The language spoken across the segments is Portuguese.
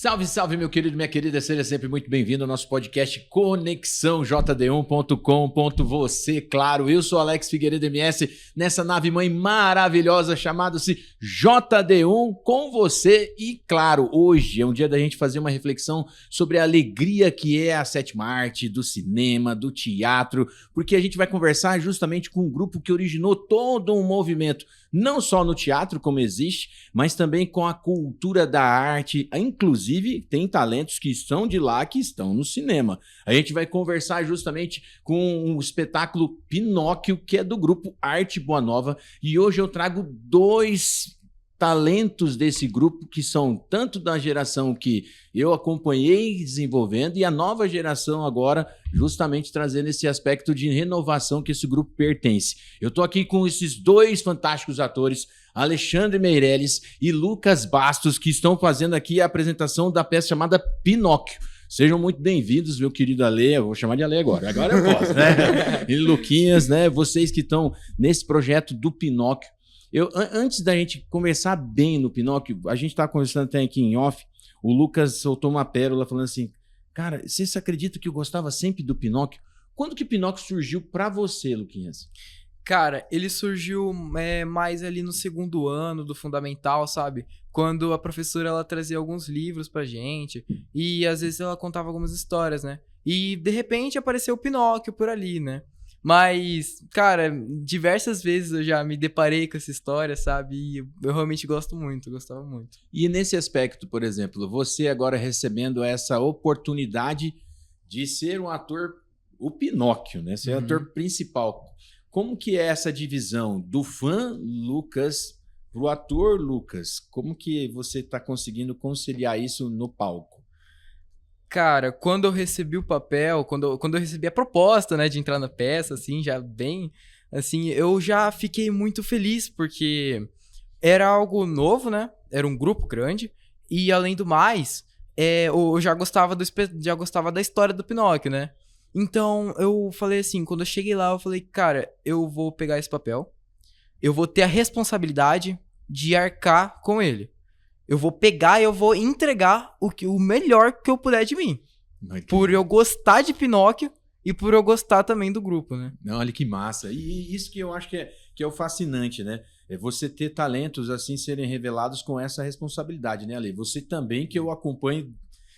Salve, salve, meu querido, minha querida, seja sempre muito bem-vindo ao nosso podcast Conexão JD1.com.você. Claro, eu sou Alex Figueiredo MS, nessa nave mãe maravilhosa chamada-se JD1 com você. E claro, hoje é um dia da gente fazer uma reflexão sobre a alegria que é a sétima arte, do cinema, do teatro, porque a gente vai conversar justamente com um grupo que originou todo um movimento, não só no teatro como existe, mas também com a cultura da arte. Inclusive, tem talentos que estão de lá, que estão no cinema. A gente vai conversar justamente com o espetáculo Pinóquio, que é do grupo Arte Boa Nova. E hoje eu trago dois talentos desse grupo, que são tanto da geração que eu acompanhei desenvolvendo e a nova geração agora, justamente trazendo esse aspecto de renovação que esse grupo pertence. Eu tô aqui com esses dois fantásticos atores, Alexandre Meirelles e Lucas Bastos, que estão fazendo aqui a apresentação da peça chamada Pinóquio. Sejam muito bem-vindos, meu querido Ale. Eu vou chamar de Ale agora eu posso, né? E Luquinhas, né? Vocês que estão nesse projeto do Pinóquio. Antes da gente começar bem no Pinóquio, a gente estava conversando até aqui em off, o Lucas soltou uma pérola falando assim, cara, você se acredita que eu gostava sempre do Pinóquio? Quando que o Pinóquio surgiu pra você, Luquinhas? Cara, ele surgiu mais ali no segundo ano do fundamental, sabe? Quando a professora ela trazia alguns livros pra gente e às vezes ela contava algumas histórias, né? E de repente apareceu o Pinóquio por ali, né? Mas, cara, diversas vezes eu já me deparei com essa história, sabe? E eu realmente gosto muito, eu gostava muito. E nesse aspecto, por exemplo, você agora recebendo essa oportunidade de ser um ator, o Pinóquio, né? Ser o ator principal. Como que é essa divisão do fã Lucas pro ator Lucas? Como que você está conseguindo conciliar isso no palco? Cara, quando eu recebi o papel, quando eu recebi a proposta, né, de entrar na peça, assim, já bem, assim, eu já fiquei muito feliz, porque era algo novo, né, era um grupo grande, e além do mais, eu já gostava da história do Pinóquio, né, então eu falei assim, quando eu cheguei lá, eu falei, cara, eu vou pegar esse papel, eu vou ter a responsabilidade de arcar com ele. Eu vou pegar e eu vou entregar o melhor que eu puder de mim. Por eu gostar de Pinóquio e por eu gostar também do grupo, né? Não, olha que massa. E isso que eu acho que é o fascinante, né? É você ter talentos assim serem revelados com essa responsabilidade, né, Ale? Você também, que eu acompanho,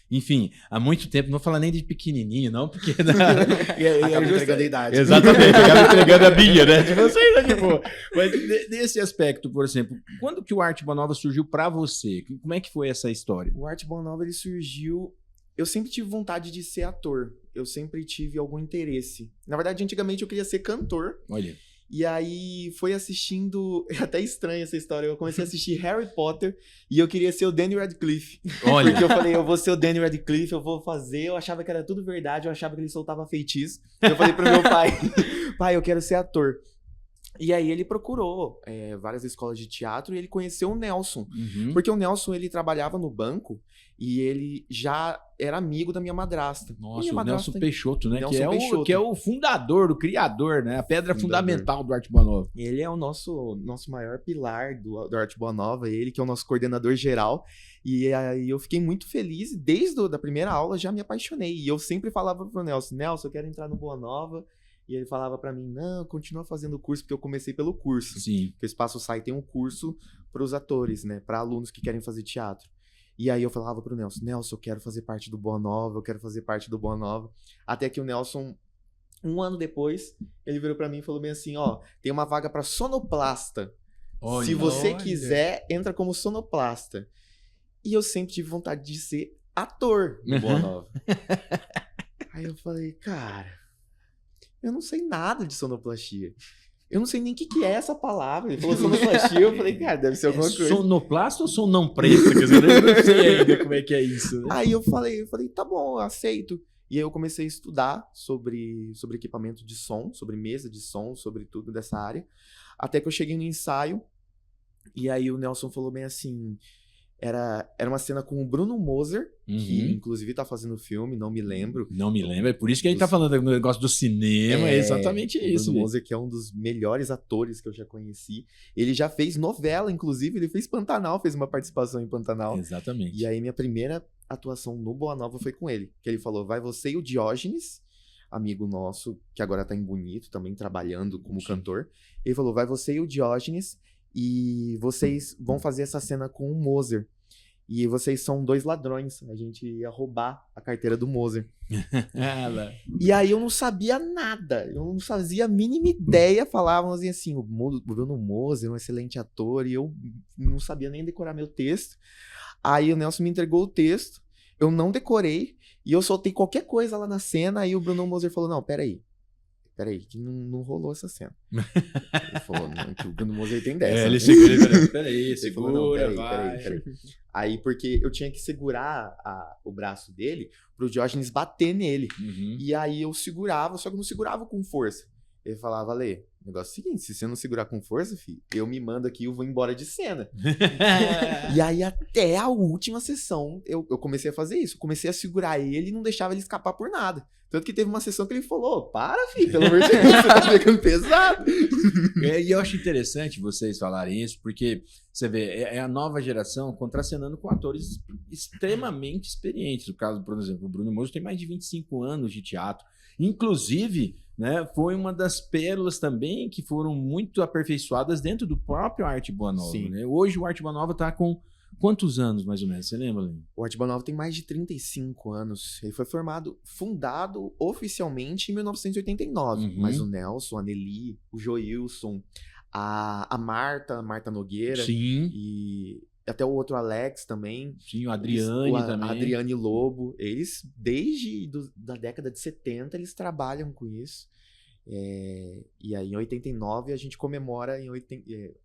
enfim, há muito tempo, não vou falar nem de pequenininho, não, porque... Acaba entregando a idade. Exatamente, acaba entregando a minha, né? De vocês aqui, pô. Mas nesse aspecto, por exemplo, quando que o Arte Boa Nova surgiu pra você? Como é que foi essa história? O Arte Boa Nova, ele surgiu... Eu sempre tive vontade de ser ator. Eu sempre tive algum interesse. Na verdade, antigamente eu queria ser cantor. Olha... E aí, foi assistindo... É até estranha essa história. Eu comecei a assistir Harry Potter e eu queria ser o Danny Radcliffe. Olha. Porque eu falei, eu vou ser o Danny Radcliffe, eu vou fazer. Eu achava que era tudo verdade, eu achava que ele soltava feitiço. Eu falei pro meu pai, pai, eu quero ser ator. E aí ele procurou várias escolas de teatro e ele conheceu o Nelson. Porque o Nelson, ele trabalhava no banco e ele já era amigo da minha madrasta. Nossa, minha madrasta, o Nelson Peixoto, né? Nelson Peixoto. Que é o fundador, o criador, né? A pedra fundamental do Arte Boa Nova. Ele é o nosso maior pilar do Arte Boa Nova, ele que é o nosso coordenador geral. E aí eu fiquei muito feliz, desde a primeira aula já me apaixonei. E eu sempre falava pro Nelson, eu quero entrar no Boa Nova. E ele falava pra mim, não, continua fazendo o curso, porque eu comecei pelo curso. Sim. Porque o Espaço Sai tem um curso pros atores, né? Pra alunos que querem fazer teatro. E aí eu falava pro Nelson, eu quero fazer parte do Boa Nova, eu quero fazer parte do Boa Nova. Até que o Nelson, um ano depois, ele virou pra mim e falou bem assim, tem uma vaga pra sonoplasta. Olha, se você quiser, entra como sonoplasta. E eu sempre tive vontade de ser ator no Boa Nova. Aí eu falei, cara... Eu não sei nada de sonoplastia. Eu não sei nem o que é essa palavra. Ele falou sonoplastia, eu falei, cara, deve ser alguma coisa. Sonoplasta ou som não presta? Quer dizer, eu não sei ainda como é que é isso. Né? Aí eu falei, tá bom, eu aceito. E aí eu comecei a estudar sobre equipamento de som, sobre mesa de som, sobre tudo dessa área. Até que eu cheguei no ensaio, e aí o Nelson falou bem assim... Era uma cena com o Bruno Moser, que inclusive tá fazendo o filme, não me lembro. Não me lembro, é por isso que a gente tá falando do negócio do cinema, é exatamente isso. O Bruno Moser, que é um dos melhores atores que eu já conheci. Ele já fez novela, inclusive, ele fez Pantanal, fez uma participação em Pantanal. Exatamente. E aí minha primeira atuação no Boa Nova foi com ele. Que ele falou, vai você e o Diógenes, amigo nosso, que agora tá em Bonito, também trabalhando como cantor. Ele falou, vai você e o Diógenes, e vocês vão fazer essa cena com o Moser. E vocês são 2 ladrões. A gente ia roubar a carteira do Moser. E aí eu não sabia nada. Eu não fazia a mínima ideia. Falavam assim, o Bruno Moser é um excelente ator. E eu não sabia nem decorar meu texto. Aí o Nelson me entregou o texto. Eu não decorei. E eu soltei qualquer coisa lá na cena. Aí o Bruno Moser falou, não, peraí, que não rolou essa cena. Ele falou, não, que o Bruno Moser tem dessa. Ele segura, peraí, segura, não, vai. Peraí. Aí, porque eu tinha que segurar o braço dele pro Diógenes bater nele. E aí eu segurava, só que eu não segurava com força. Ele falava, Lê, o negócio é o seguinte, se você não segurar com força, filho, eu me mando aqui e eu vou embora de cena. E aí até a última sessão eu comecei a fazer isso. Eu comecei a segurar ele e não deixava ele escapar por nada. Tanto que teve uma sessão que ele falou, para, filho, pelo amor de Deus, você tá ficando pesado. E eu acho interessante vocês falarem isso, porque você vê, é a nova geração contracenando com atores extremamente experientes. No caso, por exemplo, o Bruno Moser tem mais de 25 anos de teatro. Inclusive, né, foi uma das pérolas também que foram muito aperfeiçoadas dentro do próprio Arte Boa Nova. Né? Hoje o Arte Boa Nova está com quantos anos, mais ou menos? Você lembra, Lênin? O Arte Boa Nova tem mais de 35 anos. Ele foi fundado oficialmente em 1989. Mas o Nelson, a Nelly, o Joilson, a Marta Nogueira. Sim. E até o outro Alex também. Sim, o Adriane também. A Adriane Lobo. Eles, desde da década de 70, eles trabalham com isso. E aí em 89 a gente comemora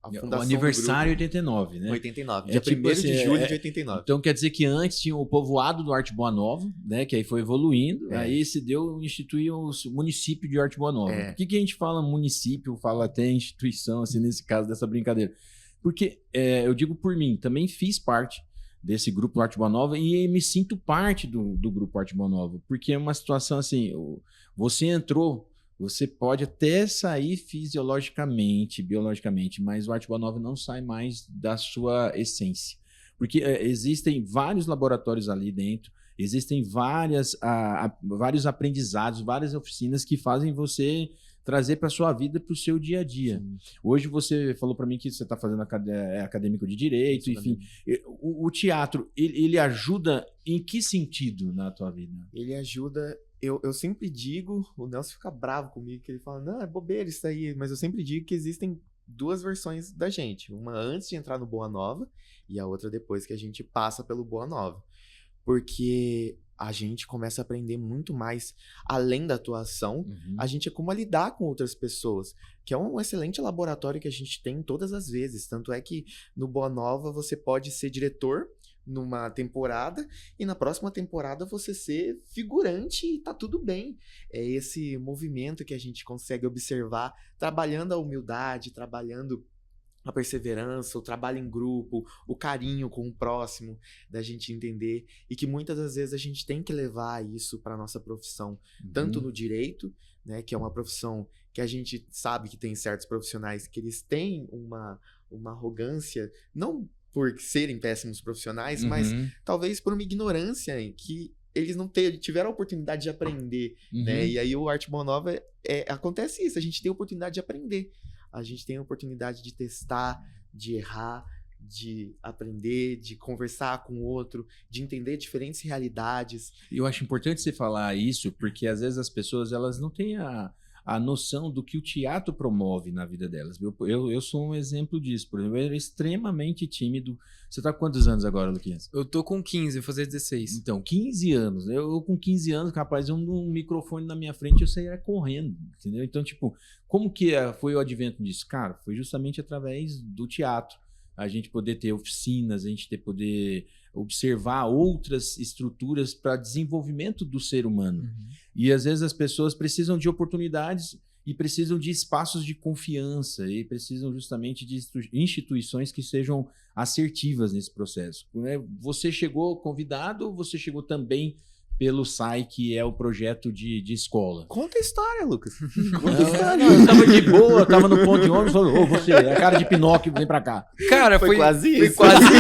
a fundação o aniversário 89, né? 89, dia 1º de julho de 89. Então quer dizer que antes tinha o povoado do Arte Boa Nova, né? Que aí foi evoluindo, aí se instituiu o município de Arte Boa Nova. Por que a gente fala município, fala até instituição, assim, nesse caso dessa brincadeira? Porque eu digo por mim, também fiz parte desse grupo Arte Boa Nova e me sinto parte do grupo Arte Boa Nova, porque é uma situação assim, você entrou. Você pode até sair biologicamente, mas o Arte Boa Nova não sai mais da sua essência. Porque existem vários laboratórios ali dentro, existem vários aprendizados, várias oficinas que fazem você trazer para sua vida, para o seu dia a dia. Sim. Hoje você falou para mim que você está fazendo acadêmico de Direito, enfim. O teatro, ele ajuda em que sentido na tua vida? Ele ajuda... Eu sempre digo, o Nelson fica bravo comigo, que ele fala, não, é bobeira isso aí, mas eu sempre digo que existem 2 versões da gente, uma antes de entrar no Boa Nova e a outra depois que a gente passa pelo Boa Nova, porque a gente começa a aprender muito mais, além da atuação, a gente é como a lidar com outras pessoas, que é um excelente laboratório que a gente tem todas as vezes, tanto é que no Boa Nova você pode ser diretor numa temporada e na próxima temporada você ser figurante e tá tudo bem. É esse movimento que a gente consegue observar trabalhando a humildade, trabalhando a perseverança, o trabalho em grupo, o carinho com o próximo, da gente entender e que muitas das vezes a gente tem que levar isso para nossa profissão, tanto no direito, né, que é uma profissão que a gente sabe que tem certos profissionais que eles têm uma arrogância, não por serem péssimos profissionais, mas talvez por uma ignorância em que eles não tiveram a oportunidade de aprender, né? E aí o Arte Boa Nova acontece isso, a gente tem a oportunidade de aprender, a gente tem a oportunidade de testar, de errar, de aprender, de conversar com o outro, de entender diferentes realidades. E eu acho importante você falar isso, porque às vezes as pessoas elas não têm a noção do que o teatro promove na vida delas. Eu sou um exemplo disso. Por exemplo, eu era extremamente tímido. Você tá com quantos anos agora, Luquinhas? Eu tô com 15, vou fazer 16. Então, 15 anos. Eu com 15 anos, capaz, um microfone na minha frente, eu saía correndo, entendeu? Então, tipo, como que foi o advento disso? Cara, foi justamente através do teatro. A gente poder ter oficinas, a gente poder observar outras estruturas para desenvolvimento do ser humano. E às vezes as pessoas precisam de oportunidades e precisam de espaços de confiança e precisam justamente de instituições que sejam assertivas nesse processo. Você chegou convidado ou você chegou também pelo SAI, que é o projeto de escola? Conta a história, Lucas. Eu tava de boa, eu tava no ponto de ônibus, falou, você, é a cara de Pinóquio, vem pra cá. Cara, foi quase isso. Foi quase isso.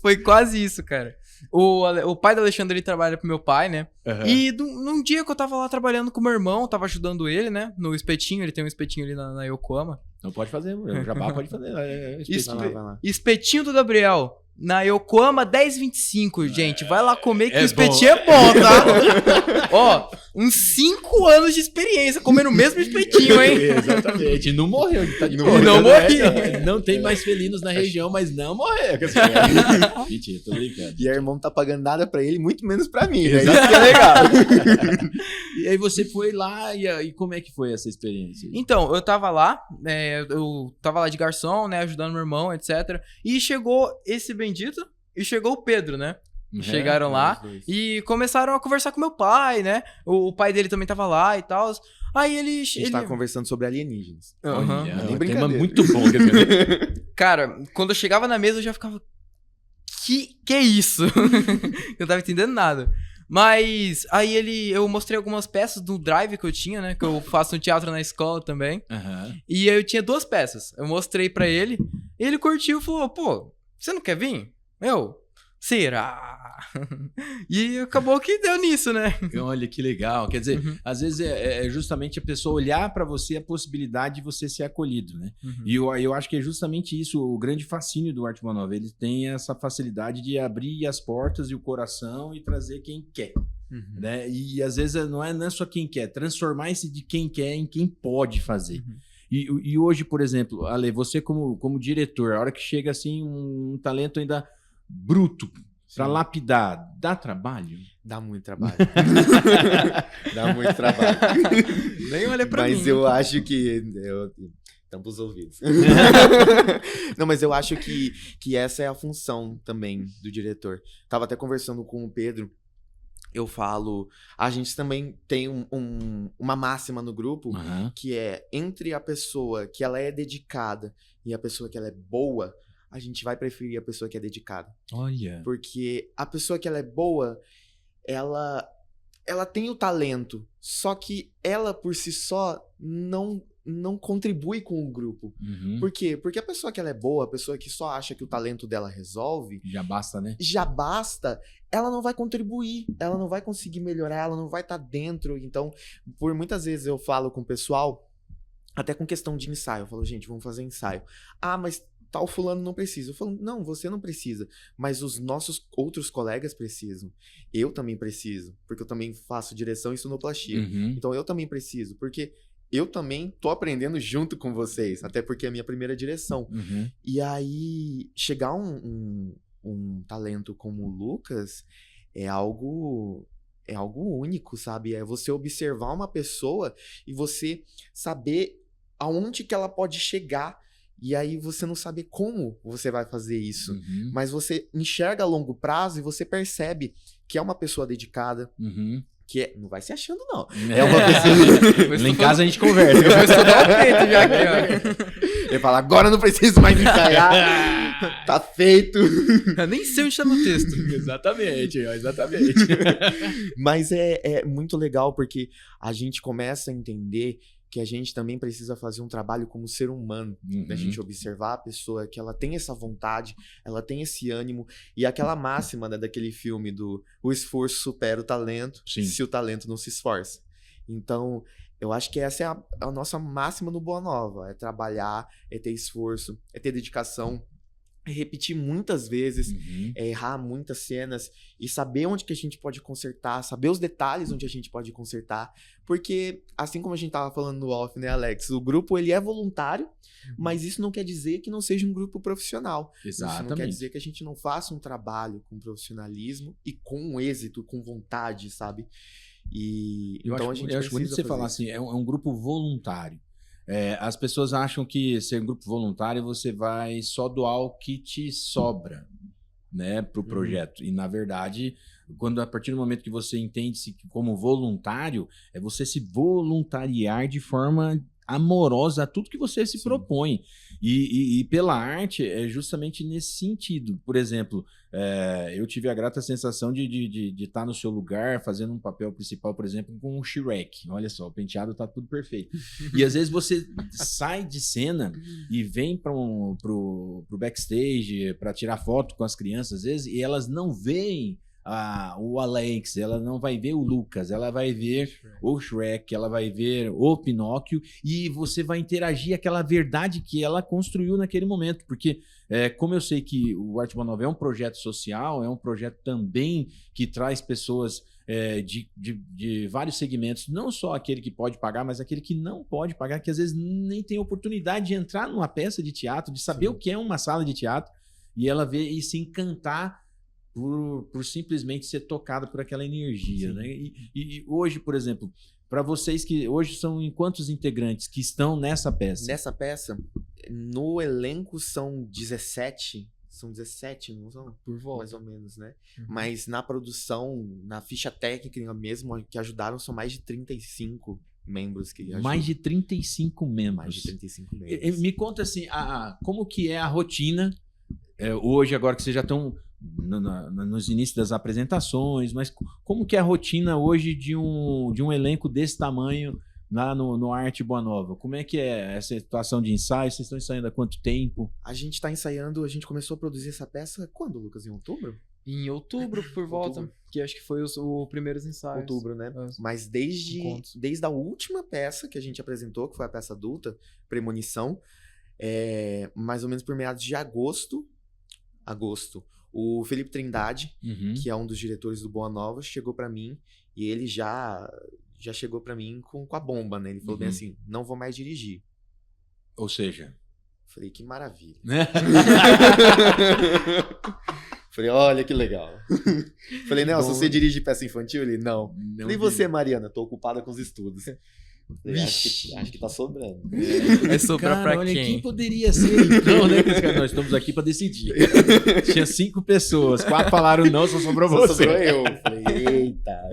Foi quase isso, cara. O pai do Alexandre, ele trabalha pro meu pai, né? Uhum. E num dia que eu tava lá trabalhando com meu irmão, tava ajudando ele, né? No espetinho, ele tem um espetinho ali na Yokohama. Não pode fazer, o Jabá pode fazer. Vai lá. Espetinho do Gabriel. Na Yokohama 1025, gente. Vai lá comer que É o espetinho é bom, tá? Ó, uns 5 anos de experiência comendo o mesmo espetinho, hein? Exatamente. Não morreu, ele tá de Não boa. morreu. Não morri. Não tem mais felinos na região, mas não morreu. Mentira, tô brincando. E a irmão não tá pagando nada pra ele, muito menos pra mim, né? Isso Exato. que é legal. E aí você foi lá e como é que foi essa experiência? Então, eu tava lá, eu tava lá de garçom, né, ajudando meu irmão, etc. E chegou esse bendito e chegou o Pedro, né? Chegaram lá e começaram a conversar com meu pai, né? O pai dele também tava lá e tal. Aí ele... A gente tava conversando sobre alienígenas. Aham. Olha, Nem um tema brincadeira. muito bom. Quer dizer, Cara, quando eu chegava na mesa eu já ficava... Que é isso? Eu não tava entendendo nada. Mas aí eu mostrei algumas peças do drive que eu tinha, né? Que eu faço um teatro na escola também. Aham. E aí eu tinha 2 peças. Eu mostrei pra ele. Ele curtiu e falou, pô, você não quer vir? Será? E acabou que deu nisso, né? Olha que legal. Quer dizer, Uhum. às vezes é justamente a pessoa olhar pra você a possibilidade de você ser acolhido, né? Uhum. E eu acho que é justamente isso, o grande fascínio do Arte Boa Nova. Ele tem essa facilidade de abrir as portas e o coração e trazer quem quer, Uhum. né? E às vezes não é só quem quer, transformar esse de quem quer em quem pode fazer. Uhum. E hoje, por exemplo, Ale, você como diretor, a hora que chega assim um talento ainda bruto pra lapidar, dá trabalho? Dá muito trabalho. Dá muito trabalho. Nem olha pra Mas mim. eu acho que... Tampa os ouvidos. Não, mas eu acho que essa é a função também do diretor. Tava até conversando com o Pedro. Eu falo... A gente também tem uma máxima no grupo, Aham. que é entre a pessoa que ela é dedicada e a pessoa que ela é boa, a gente vai preferir a pessoa que é dedicada. Olha. Porque a pessoa que ela é boa, ela tem o talento, só que ela por si só não contribui com o grupo. Uhum. Por quê? Porque a pessoa que ela é boa, a pessoa que só acha que o talento dela resolve, Já basta, né? já basta, ela não vai contribuir, ela não vai conseguir melhorar, ela não vai estar dentro. Então, por muitas vezes eu falo com o pessoal, até com questão de ensaio, eu falo, gente, vamos fazer ensaio. Ah, mas tal fulano não precisa. Eu falo, não, você não precisa, mas os nossos outros colegas precisam. Eu também preciso, porque eu também faço direção e sonoplastia. Uhum. Então eu também preciso, porque eu também tô aprendendo junto com vocês, até porque é a minha primeira direção. Uhum. E aí, chegar um talento como o Lucas é algo único, sabe? É você observar uma pessoa e você saber aonde que ela pode chegar. E aí você não sabe como você vai fazer isso. Uhum. Mas você enxerga a longo prazo e você percebe que é uma pessoa dedicada, Uhum. não vai se achando, não. É uma pessoa... Lá em casa a gente conversa. Eu vou estudar o peito já aqui, Ele fala, agora não preciso mais ensaiar, tá feito. ó. Eu nem sei onde tá no texto. Exatamente, exatamente. Mas é muito legal porque a gente começa a entender que a gente também precisa fazer um trabalho como ser humano, Uhum. da gente observar a pessoa, que ela tem essa vontade, ela tem esse ânimo, e aquela máxima, né, daquele filme do o esforço supera o talento, Sim. se o talento não se esforça. Então, eu acho que essa é a nossa máxima no Boa Nova, é trabalhar, é ter esforço, é ter dedicação, é repetir muitas vezes, Uhum. é errar muitas cenas e saber onde que a gente pode consertar, saber os detalhes onde a gente pode consertar, porque assim como a gente tava falando no off, né, Alex, o grupo ele é voluntário, mas isso não quer dizer que não seja um grupo profissional. Isso não quer Exatamente. dizer que a gente não faça um trabalho com profissionalismo e com êxito, com vontade, sabe? E Eu então acho, a gente eu acho bonito precisa você falar fazer assim, é um grupo voluntário. As pessoas acham que ser um grupo voluntário você vai só doar o que te sobra, né, pro projeto. E na verdade, a partir do momento que você entende-se como voluntário, é você se voluntariar de forma amorosa a tudo que você se Sim. propõe. E pela arte é justamente nesse sentido. Por exemplo, eu tive a grata sensação de estar no seu lugar fazendo um papel principal, por exemplo, com o Shrek. Olha só, o penteado tá tudo perfeito. E às vezes você sai de cena e vem pro backstage para tirar foto com as crianças, às vezes, e elas não veem o Alex, ela não vai ver o Lucas, ela vai ver o Shrek, ela vai ver o Pinóquio, e você vai interagir aquela verdade que ela construiu naquele momento, porque como eu sei que o Arte Boa Nova é um projeto social, é um projeto também que traz pessoas de vários segmentos, não só aquele que pode pagar, mas aquele que não pode pagar, que às vezes nem tem oportunidade de entrar numa peça de teatro, de saber o que é uma sala de teatro, e ela ver e se encantar por simplesmente ser tocado por aquela energia, né? E hoje, por exemplo, para vocês que hoje são em quantos integrantes que estão nessa peça? Nessa peça, no elenco são 17. São 17, não são? Por volta. Mais ou menos, né? Uhum. Mas na produção, na ficha técnica mesmo, que ajudaram, são mais de 35 membros que ajudam. Mais de 35 membros. Mais de 35 membros. Me conta assim, como que é a rotina hoje, agora que vocês já estão nos inícios das apresentações, mas como que é a rotina hoje de um elenco desse tamanho lá no Arte Boa Nova? Como é que é essa situação de ensaio? Vocês estão ensaiando há quanto tempo? A gente tá ensaiando, a gente começou a produzir essa peça quando, Lucas? Em outubro? Em outubro, por volta, Outubro. que acho que foi os primeiros ensaios. Outubro, né? É. Mas desde Encontros. a última peça que a gente apresentou, que foi a peça adulta, Premonição, mais ou menos por meados de agosto, o Felipe Trindade, que é um dos diretores do Boa Nova, chegou pra mim e ele já chegou pra mim com a bomba, né? Ele falou bem assim, não vou mais dirigir. Ou seja... Falei, que maravilha. Né? Falei, olha que legal. Falei, Nelson, Bom. você dirige peça infantil? Ele, não. Não E você, Mariana? Tô ocupada com os estudos. Falei, Vixe. acho que tá sobrando. Vai sobrar Cara, pra olha, quem? poderia ser então, né? Nós estamos aqui para decidir. Tinha 5 pessoas, 4 falaram não, só sobrou Só você. sobrou eu. Falei, eita.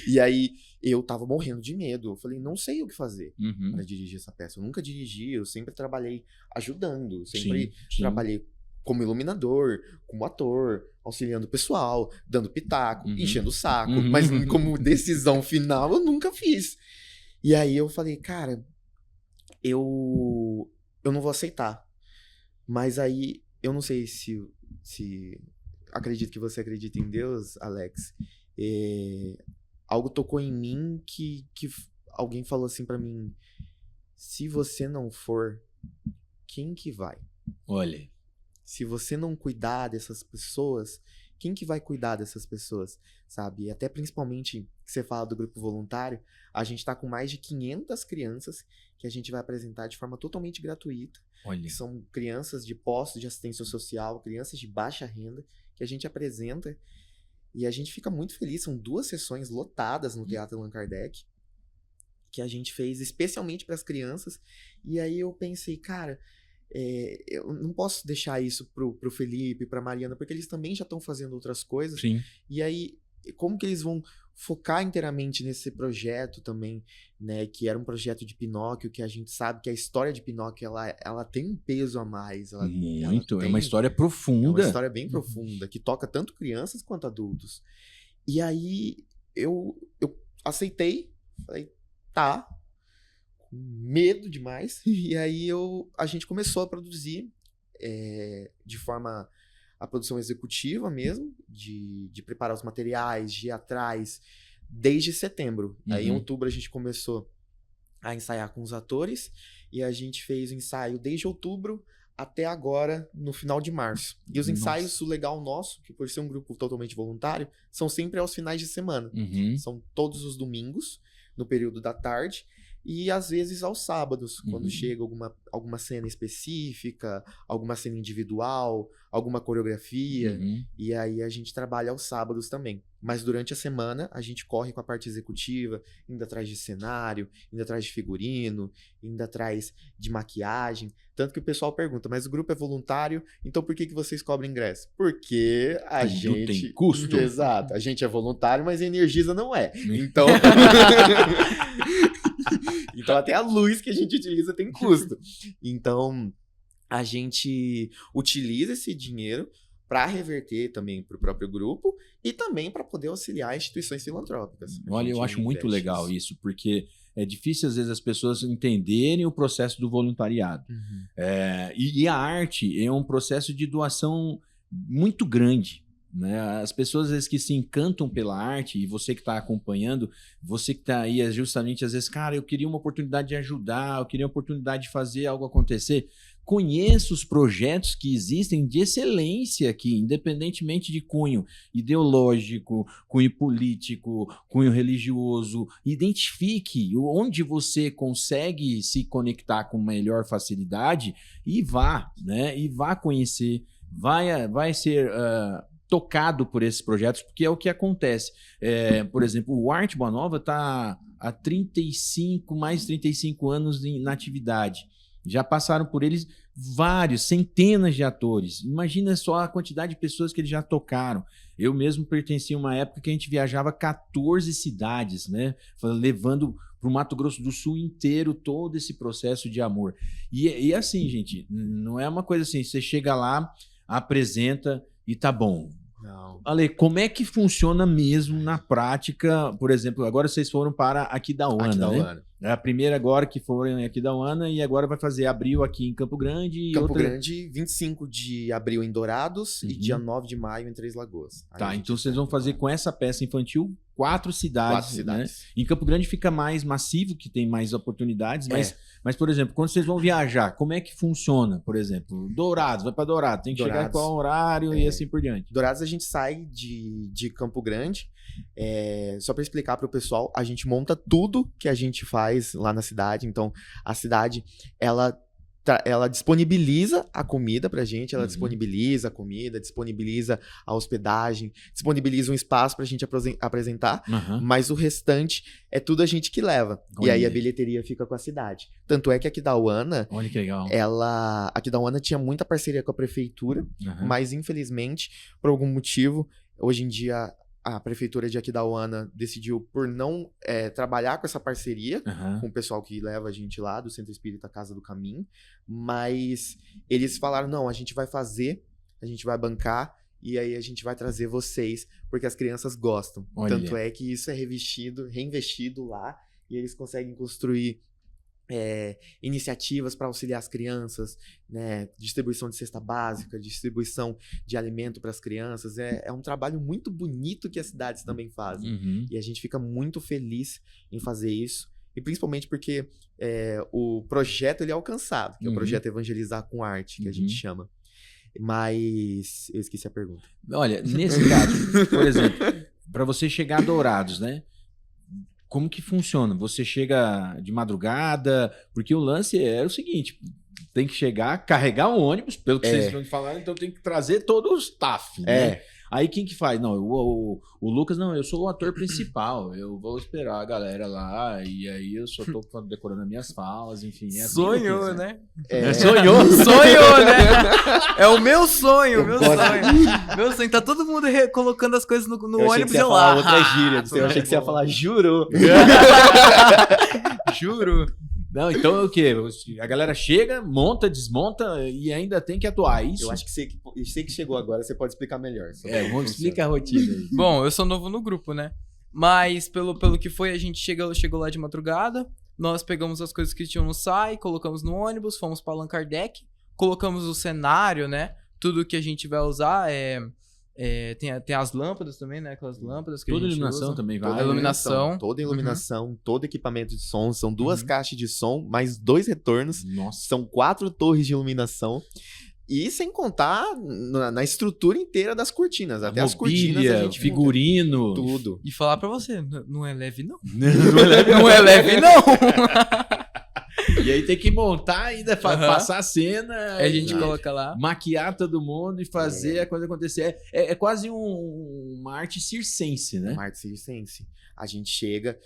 E aí, eu tava morrendo de medo. Eu falei, não sei o que fazer Uhum. pra dirigir essa peça. Eu nunca dirigi, eu sempre trabalhei ajudando. Sempre Sim. trabalhei como iluminador, como ator, auxiliando o pessoal, dando pitaco, Uhum. enchendo o saco. Uhum. Mas como decisão final, eu nunca fiz. E aí eu falei, cara, eu não vou aceitar. Mas aí, eu não sei se acredito que você acredita em Deus, Alex. Algo tocou em mim que alguém falou assim pra mim, se você não for, quem que vai? Olha, Se você não cuidar dessas pessoas, quem que vai cuidar dessas pessoas, sabe? E até principalmente, que você fala do grupo voluntário, a gente tá com mais de 500 crianças que a gente vai apresentar de forma totalmente gratuita. olha. Que são crianças de postos de assistência social, crianças de baixa renda, que a gente apresenta. E a gente fica muito feliz, são 2 sessões lotadas no Teatro Allan Kardec, que a gente fez especialmente para as crianças. E aí eu pensei, cara, eu não posso deixar isso pro Felipe, pra Mariana, porque eles também já estão fazendo outras coisas. Sim. E aí, como que eles vão focar inteiramente nesse projeto também, né? Que era um projeto de Pinóquio, que a gente sabe que a história de Pinóquio, ela tem um peso a mais. Muito. ela É uma história é uma profunda. história bem profunda, que toca tanto crianças quanto adultos. E aí, eu aceitei, falei, tá, com medo demais. E aí, a gente começou a produzir de forma... a produção executiva mesmo, de preparar os materiais, de ir atrás, desde setembro. Aí em Uhum. outubro a gente começou a ensaiar com os atores, e a gente fez o ensaio desde outubro até agora, no final de março. E os Nossa. ensaios, o legal nosso, que por ser um grupo totalmente voluntário, são sempre aos finais de semana. Uhum. São todos os domingos, no período da tarde, e às vezes aos sábados, quando Uhum. chega alguma cena específica, alguma cena individual, alguma coreografia, Uhum. e aí a gente trabalha aos sábados também. Mas durante a semana a gente corre com a parte executiva, indo atrás de cenário, indo atrás de figurino, indo atrás de maquiagem. Tanto que o pessoal pergunta, mas o grupo é voluntário, então por que vocês cobram ingresso? Porque a Tudo gente... tem custo. Exato, a gente é voluntário, mas a Energisa não é. Então... Então até a luz que a gente utiliza tem custo. Então a gente utiliza esse dinheiro para reverter também para o próprio grupo e também para poder auxiliar instituições filantrópicas. Olha, eu acho muito legal isso, porque é difícil às vezes as pessoas entenderem o processo do voluntariado. E a arte é um processo de doação muito grande. Né? As pessoas às vezes que se encantam pela arte, e você que está acompanhando, você que está aí justamente às vezes, cara, eu queria uma oportunidade de ajudar, eu queria uma oportunidade de fazer algo acontecer. Conheça os projetos que existem de excelência aqui, independentemente de cunho ideológico, cunho político, cunho religioso. Identifique onde você consegue se conectar com melhor facilidade e vá, né? E vá conhecer, vai ser tocado por esses projetos, porque é o que acontece. Por exemplo, o Arte Boa Nova está há mais de 35 anos na atividade. Já passaram por eles centenas de atores. Imagina só a quantidade de pessoas que eles já tocaram. Eu mesmo pertencia a uma época que a gente viajava 14 cidades, né? Levando para o Mato Grosso do Sul inteiro todo esse processo de amor. E assim, gente, não é uma coisa assim, você chega lá, apresenta e tá bom. Não. Ale, como é que funciona mesmo na prática? Por exemplo, agora vocês foram para Aquidauana, né? É a primeira agora que foram em Aquidauana e agora vai fazer abril aqui em Campo Grande. Campo Grande, 25 de abril em Dourados e dia 9 de maio em Três Lagoas. Tá, então vocês vão fazer com essa peça infantil 4 cidades. Né? Em Campo Grande fica mais massivo, que tem mais oportunidades, mas, por exemplo, quando vocês vão viajar, como é que funciona? Por exemplo, Dourados, vai para Dourados, tem que chegar em qual horário e assim por diante? Dourados a gente sai de Campo Grande, só para explicar para o pessoal, a gente monta tudo que a gente faz lá na cidade, então a cidade, ela disponibiliza a comida pra gente, ela disponibiliza a comida, disponibiliza a hospedagem, disponibiliza um espaço pra gente apresentar, mas o restante é tudo a gente que leva. Olha. E aí a bilheteria fica com a cidade. Tanto é que a Aquidauana, olha que legal. a Aquidauana tinha muita parceria com a prefeitura, mas infelizmente, por algum motivo, hoje em dia a prefeitura de Aquidauana decidiu por não trabalhar com essa parceria com o pessoal que leva a gente lá do Centro Espírita Casa do Caminho, mas eles falaram, não, a gente vai fazer, a gente vai bancar e aí a gente vai trazer vocês, porque as crianças gostam. Olha. Tanto é que isso é reinvestido lá e eles conseguem construir iniciativas para auxiliar as crianças, né? Distribuição de cesta básica, distribuição de alimento para as crianças. É um trabalho muito bonito que as cidades também fazem. E a gente fica muito feliz em fazer isso. E principalmente porque o projeto ele é alcançado, que é o projeto Evangelizar com Arte, que a gente chama. Mas eu esqueci a pergunta. Olha, nesse caso, por exemplo, para você chegar a Dourados, né? Como que funciona? Você chega de madrugada? Porque o lance era o seguinte, tem que chegar, carregar um ônibus, pelo que vocês estão falando, então tem que trazer todo o staff, né? Aí quem que faz? Não, o Lucas, não, eu sou o ator principal, eu vou esperar a galera lá, e aí eu só tô decorando as minhas falas, enfim. Sonhou, né? Sonhou? Sonhou, né? É o meu sonho, meu sonho. Tá todo mundo colocando as coisas no ônibus e eu lá. Outra gíria, eu achei que você ia falar jurou. Juro. Não, então é o quê? A galera chega, monta, desmonta e ainda tem que atuar, isso? Eu acho que você que chegou agora, você pode explicar melhor. Explica a rotina aí. Bom, eu sou novo no grupo, né? Mas pelo que foi, a gente chegou lá de madrugada, nós pegamos as coisas que tinham no SAI, colocamos no ônibus, fomos para Allan Kardec, colocamos o cenário, né? Tudo que a gente vai usar tem as lâmpadas também, né? Aquelas lâmpadas que toda a gente iluminação usa. também vai. Toda iluminação, todo equipamento de som. São 2 caixas de som, mais 2 retornos. Nossa. São 4 torres de iluminação. E sem contar na estrutura inteira das cortinas. Até as cortinas a gente figurino. Tudo. E falar pra você, não é leve não. Não é leve não. E aí tem que montar ainda, passar a cena. A gente coloca lá. Maquiar todo mundo e fazer a coisa acontecer. É quase uma arte circense, né? Uma arte circense. A gente chega,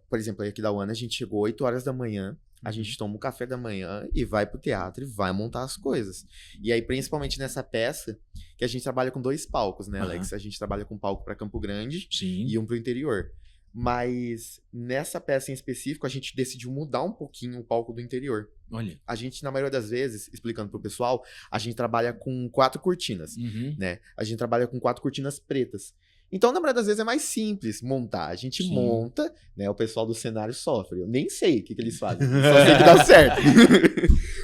por exemplo, aqui da UANA, a gente chegou 8 horas da manhã. A gente toma um café da manhã e vai pro teatro e vai montar as coisas. E aí, principalmente nessa peça, que a gente trabalha com 2 palcos, né, Alex? A gente trabalha com um palco para Campo Grande e um pro interior. Mas nessa peça em específico, a gente decidiu mudar um pouquinho o palco do interior. Olha. A gente, na maioria das vezes, explicando pro pessoal, a gente trabalha com 4 cortinas, Uhum. né? A gente trabalha com 4 cortinas pretas. Então, na maioria das vezes, é mais simples montar. A gente Sim. monta, né? O pessoal do cenário sofre. Eu nem sei o que eles fazem. Só sei que dá certo.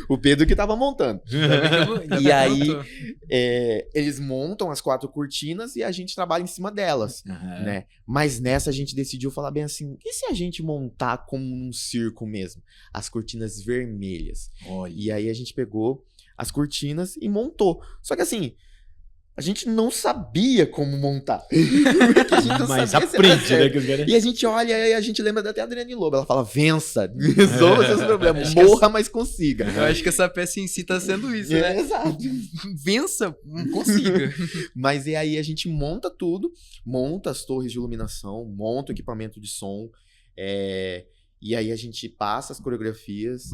O Pedro que tava montando. E aí, eles montam as 4 cortinas e a gente trabalha em cima delas, Aham. né? Mas nessa a gente decidiu falar bem assim, e se a gente montar como num circo mesmo? As cortinas vermelhas. Olha. E aí a gente pegou as cortinas e montou. Só que assim, a gente não sabia como montar. Porque a gente não Mas sabia se era aprende, né? certo. Que os caras- E a gente olha e a gente lembra até a Adriane Lobo. Ela fala, vença, resolva seus problemas, Acho que morra, mas consiga. Eu acho que essa peça em si tá sendo isso, né? Exato. Vença, não consiga. Mas e aí a gente monta tudo, monta as torres de iluminação, monta o equipamento de som, e aí a gente passa as coreografias.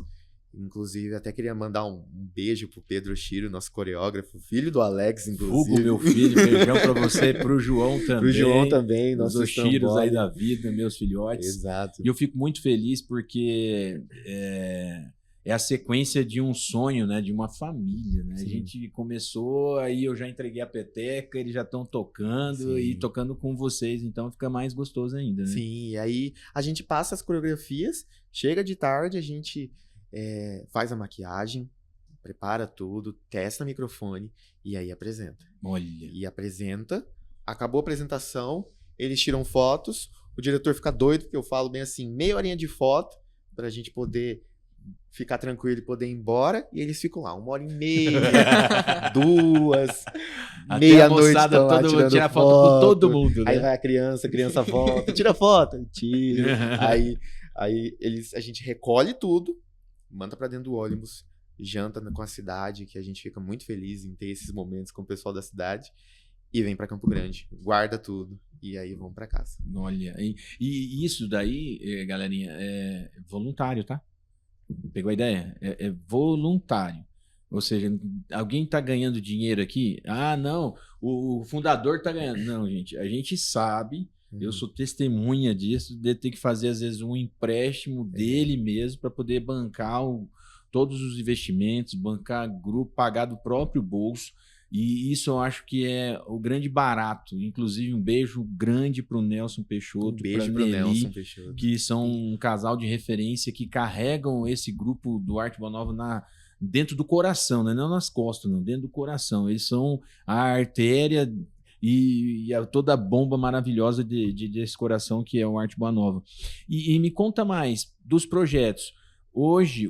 Inclusive, até queria mandar um beijo pro Pedro Chiro, nosso coreógrafo, filho do Alex, inclusive. Hugo, meu filho, beijão pra você, pro João também. Pro João também, Os nossos Chiros aí Stamboy. da vida, meus filhotes. Exato. E eu fico muito feliz porque é a sequência de um sonho, né? De uma família, né? A Sim. gente começou, aí eu já entreguei a peteca, eles já estão tocando Sim. e tocando com vocês, então fica mais gostoso ainda, né? Sim, e aí a gente passa as coreografias, chega de tarde, a gente faz a maquiagem, prepara tudo, testa o microfone e aí apresenta. Olha. E apresenta, acabou a apresentação, eles tiram fotos, o diretor fica doido, porque eu falo bem assim, meia horinha de foto, pra gente poder ficar tranquilo e poder ir embora, e eles ficam lá, 1h30, 2, Até a meia-noite moçada estão lá todo mundo tirando tira foto com todo mundo, né? Aí vai a criança volta, tira foto, tira. aí a gente recolhe tudo, manda pra dentro do ônibus, janta com a cidade, que a gente fica muito feliz em ter esses momentos com o pessoal da cidade, e vem pra Campo Grande, guarda tudo, e aí vamos pra casa. Olha, e isso daí, galerinha, é voluntário, tá? Pegou a ideia? É voluntário. Ou seja, alguém tá ganhando dinheiro aqui? Ah, não, o fundador tá ganhando. Não, gente, a gente sabe, eu sou testemunha disso, de ter que fazer, às vezes, um empréstimo dele mesmo para poder bancar todos os investimentos, bancar grupo, pagar do próprio bolso. E isso eu acho que é o grande barato. Inclusive, um beijo grande pro Nelson Peixoto, Um beijo pra pro Nelly, Nelson Peixoto. que são um casal de referência que carregam esse grupo do Arte Boa Nova dentro do coração, né? Não nas costas, não, dentro do coração. Eles são a artéria e toda a bomba maravilhosa desse coração que é o Arte Boa Nova. E me conta mais dos projetos. Hoje,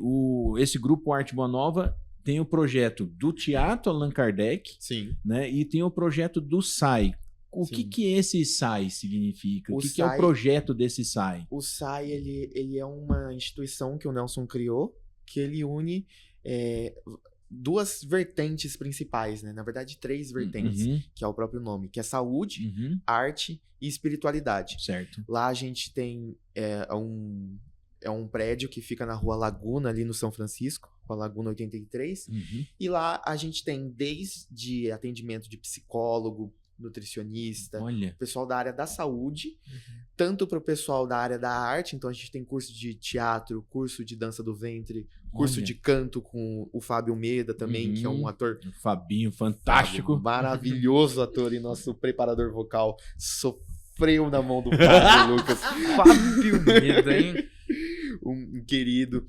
esse grupo Arte Boa Nova tem o projeto do Teatro Allan Kardec, Sim. né? E tem o projeto do SAI. O Sim. que esse SAI significa? O que é o SAI projeto desse SAI? O SAI, ele é uma instituição que o Nelson criou, que ele une duas vertentes principais, né? Na verdade, 3 vertentes, Uhum, que é o próprio nome, que é saúde, uhum, arte e espiritualidade. certo. Lá a gente tem um prédio que fica na Rua Laguna, ali no São Francisco, Rua Laguna 83, Uhum. e lá a gente tem desde atendimento de psicólogo, nutricionista, Olha, pessoal da área da saúde, tanto para o pessoal da área da arte, então a gente tem curso de teatro, curso de dança do ventre, curso Olha. de canto com o Fábio Meda também, que é um Uhum. ator o Fabinho, fantástico. maravilhoso ator e nosso preparador vocal sofreu na mão do Fábio Lucas, Fábio Meda, hein? um querido.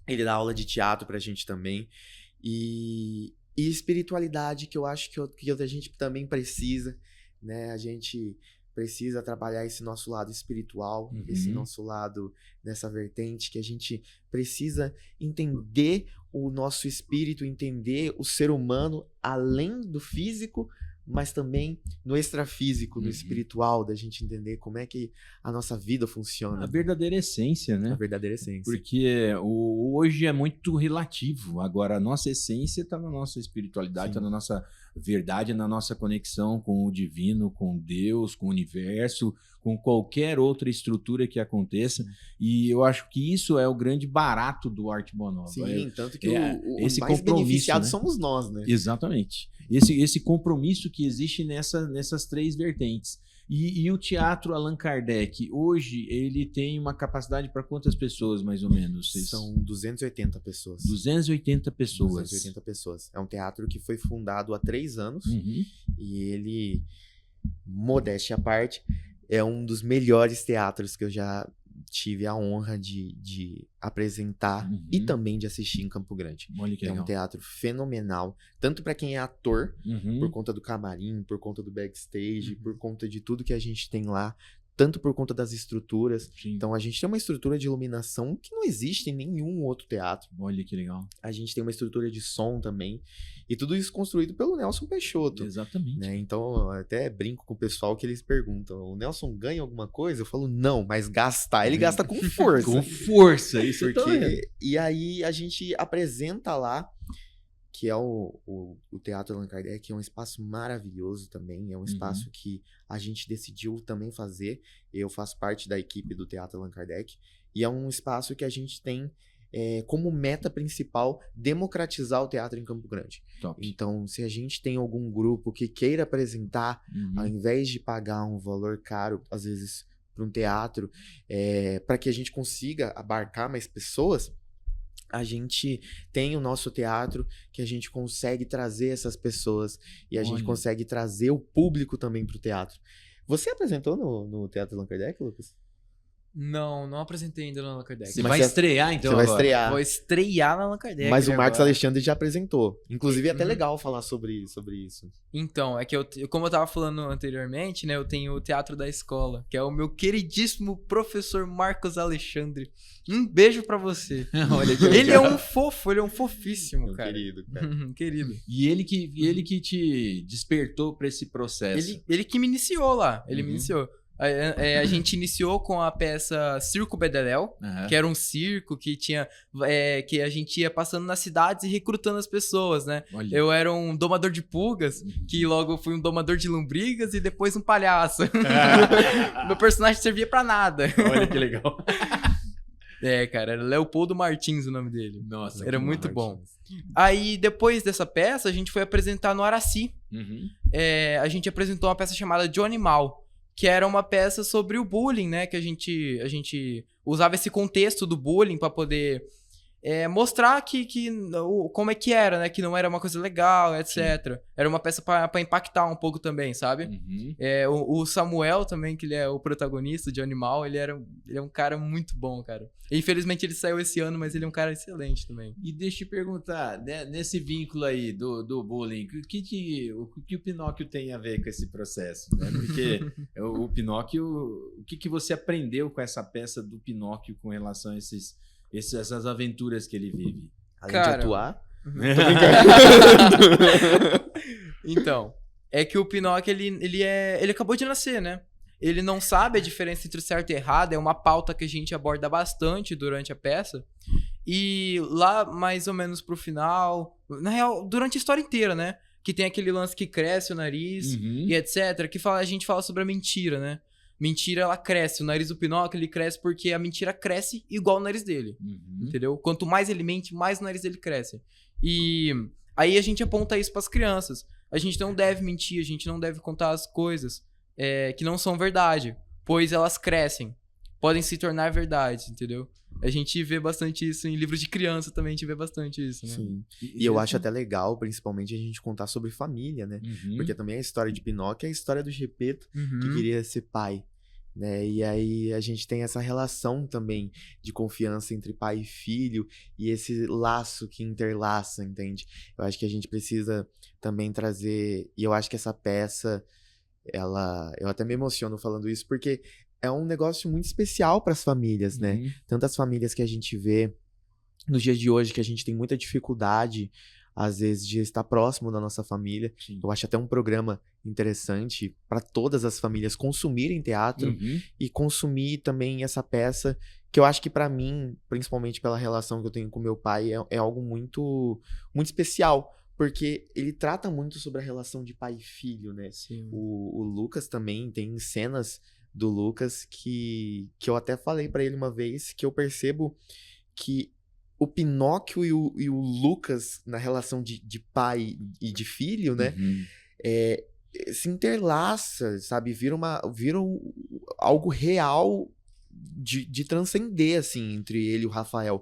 Ele dá aula de teatro pra gente também. E espiritualidade, que eu acho que a gente também precisa, né? A gente precisa trabalhar esse nosso lado espiritual, Uhum. esse nosso lado nessa vertente, que a gente precisa entender o nosso espírito, entender o ser humano além do físico, mas também no extrafísico, no Uhum. espiritual, da gente entender como é que a nossa vida A funciona, verdadeira essência, a né? verdadeira essência. Porque hoje é muito relativo. Agora, a nossa essência está na nossa espiritualidade, Sim. está na nossa verdade, na nossa conexão com o divino, com Deus, com o universo, com qualquer outra estrutura que aconteça. E eu acho que isso é o grande barato do Arte Boa Nova. Sim, tanto que é os esse mais compromisso, beneficiados né? somos nós, né? Exatamente. esse compromisso que existe nessas três vertentes. E o Teatro Allan Kardec, hoje, ele tem uma capacidade para quantas pessoas, mais ou menos? São 280 pessoas. 280 pessoas. 280 pessoas. É um teatro que foi fundado há 3 anos e ele, modéstia à parte, é um dos melhores teatros que eu já tive a honra de apresentar e também de assistir em Campo Grande. Olha que é legal. Um teatro fenomenal, tanto para quem é ator, por conta do camarim, por conta do backstage, por conta de tudo que a gente tem lá, tanto por conta das estruturas. Sim. Então a gente tem uma estrutura de iluminação que não existe em nenhum outro teatro. Olha que legal. A gente tem uma estrutura de som também. E tudo isso construído pelo Nelson Peixoto. Exatamente. Né? Então, eu até brinco com o pessoal que eles perguntam: o Nelson ganha alguma coisa? Eu falo, não, mas gastar, ele gasta com força. Com força, isso eu tô vendo. Porque, e aí a gente apresenta lá, que é o Teatro Allan Kardec, que é um espaço maravilhoso também. É um espaço que a gente decidiu também fazer. Eu faço parte da equipe do Teatro Allan Kardec. E é um espaço que a gente tem como meta principal democratizar o teatro em Campo Grande. Top. Então, se a gente tem algum grupo que queira apresentar, ao invés de pagar um valor caro, às vezes, para um teatro, para que a gente consiga abarcar mais pessoas, a gente tem o nosso teatro que a gente consegue trazer essas pessoas e a gente consegue trazer o público também para o teatro. Você apresentou no Teatro Allan Kardec, Lucas? Não apresentei ainda no Allan Kardec. Você Mas vai você- estrear, então, Você vai agora? estrear. Vou estrear no Allan Kardec. Mas o Marcos agora. Alexandre já apresentou. Inclusive, é até legal falar sobre isso. Então, é que como eu tava falando anteriormente, né, eu tenho o Teatro da Escola, que é o meu queridíssimo professor Marcos Alexandre. Um beijo pra você. Olha que Ele é legal. um fofo, ele é um fofíssimo, Meu cara. querido, cara. Querido. E ele que te despertou para esse processo. Ele que me iniciou lá, ele me iniciou. A gente iniciou com a peça Circo Bedeléu, Aham. que era um circo que tinha que a gente ia passando nas cidades e recrutando as pessoas, né? Olha. Eu era um domador de pulgas, que logo fui um domador de lombrigas e depois um palhaço. Meu personagem servia pra nada. Olha que legal. Cara, era Leopoldo Martins o nome dele. Nossa, Era que muito maravilha. bom. Aí, depois dessa peça, a gente foi apresentar no Araci. Uhum. A gente apresentou uma peça chamada Johnny Mal, que era uma peça sobre o bullying, né? Que a gente usava esse contexto do bullying pra poder mostrar como é que era, né? Que não era uma coisa legal, etc. Sim. Era uma peça pra impactar um pouco também, sabe? Uhum. O Samuel também, que ele é o protagonista de Animal, ele é um cara muito bom, cara. Infelizmente ele saiu esse ano, mas ele é um cara excelente também. E deixa eu te perguntar, né, nesse vínculo aí do bullying, o que o Pinóquio tem a ver com esse processo? Né? Porque o Pinóquio, o que você aprendeu com essa peça do Pinóquio com relação a essas aventuras que ele vive? Além Cara, de atuar. Então, é que o Pinóquio, ele acabou de nascer, né? Ele não sabe a diferença entre o certo e errado, é uma pauta que a gente aborda bastante durante a peça. E lá, mais ou menos pro final, na real, durante a história inteira, né? Que tem aquele lance que cresce o nariz Uhum. e etc. Que a gente fala sobre a mentira, né? Mentira, ela cresce. O nariz do Pinóquio, ele cresce porque a mentira cresce igual o nariz dele. Uhum. Entendeu? Quanto mais ele mente, mais o nariz dele cresce. E aí a gente aponta isso pras crianças. A gente não deve mentir, a gente não deve contar as coisas que não são verdade, pois elas crescem, podem se tornar verdade, entendeu? A gente vê bastante isso em livros de criança também, a gente vê bastante isso, né? Sim. E eu acho até legal, principalmente, a gente contar sobre família, né? Uhum. Porque também a história de Pinóquio é a história do Gepeto, que Uhum. queria ser pai, né? E aí a gente tem essa relação também de confiança entre pai e filho e esse laço que interlaça, entende? Eu acho que a gente precisa também trazer, e eu acho que essa peça, eu até me emociono falando isso, porque é um negócio muito especial para as famílias, né? Uhum. Tantas famílias que a gente vê nos dias de hoje que a gente tem muita dificuldade, às vezes, de estar próximo da nossa família. Sim. Eu acho até um programa interessante para todas as famílias consumirem teatro Uhum. e consumir também essa peça, que eu acho que para mim, principalmente pela relação que eu tenho com meu pai, é algo muito, muito especial, porque ele trata muito sobre a relação de pai e filho, né? Sim. O Lucas também tem cenas do Lucas que eu até falei pra ele uma vez que eu percebo que o Pinóquio e o Lucas, na relação de pai e de filho, né? Uhum. Se interlaça, sabe? Viram algo real de transcender, assim, entre ele e o Rafael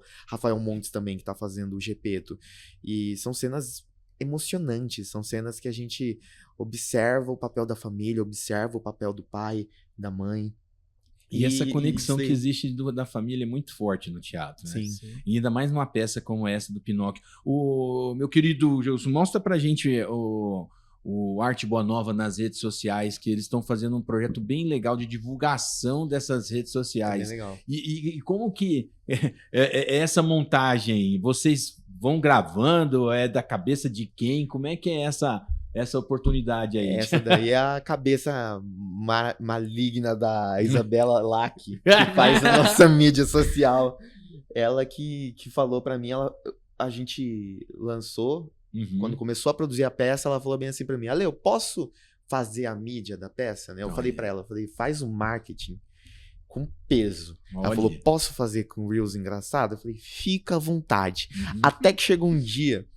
Montes também, que tá fazendo o Gepeto. E são cenas emocionantes, são cenas que a gente observa o papel da família, observa o papel do pai, da mãe. E essa conexão isso aí. que existe da família é muito forte no teatro, né? Sim. E ainda mais numa peça como essa do Pinóquio. O meu querido Gilson, mostra pra gente o Arte Boa Nova nas redes sociais, que eles estão fazendo um projeto bem legal de divulgação dessas redes sociais. Bem legal. E como que é essa montagem? Vocês vão gravando? É da cabeça de quem? Como é que é essa oportunidade aí? Essa daí é a cabeça maligna da Isabela Lack, que faz a nossa mídia social. Ela que falou pra mim, a gente lançou, Uhum. quando começou a produzir a peça, ela falou bem assim pra mim, Ale, eu posso fazer a mídia da peça? Né? Eu falei pra ela, faz um marketing com peso. Olha. Ela falou, posso fazer com Reels engraçado? Eu falei, fica à vontade. Uhum. Até que chegou um dia,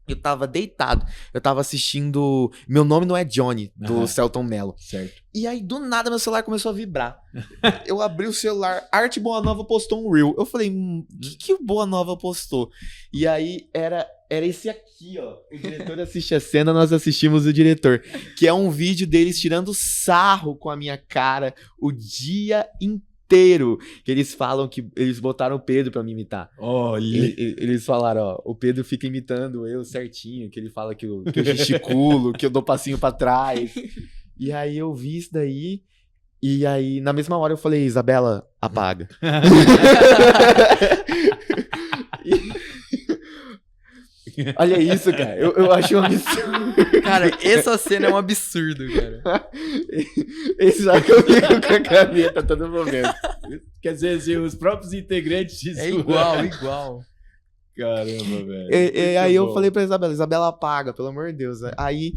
eu tava deitado, eu tava assistindo Meu Nome Não É Johnny, do Selton Mello. Certo. E aí, do nada, meu celular começou a vibrar. Eu abri o celular, Arte Boa Nova postou um Reel. Eu falei, o que o Boa Nova postou? E aí, era esse aqui, ó. O diretor assiste a cena, nós assistimos o diretor. Que é um vídeo deles tirando sarro com a minha cara o dia inteiro. Que eles falam que eles botaram o Pedro pra me imitar. Olha. Eles falaram, ó, o Pedro fica imitando eu certinho, que ele fala que eu gesticulo, que eu dou passinho pra trás. E aí eu vi isso daí, e aí na mesma hora eu falei, Isabela, apaga. Olha isso, cara, eu acho um absurdo. Cara, essa cena é um absurdo, cara. Esse já que eu fico com a caneta a todo momento. Quer dizer, assim, os próprios integrantes... É igual. Caramba, velho. Aí eu falei pra Isabela, apaga, pelo amor de Deus. Aí,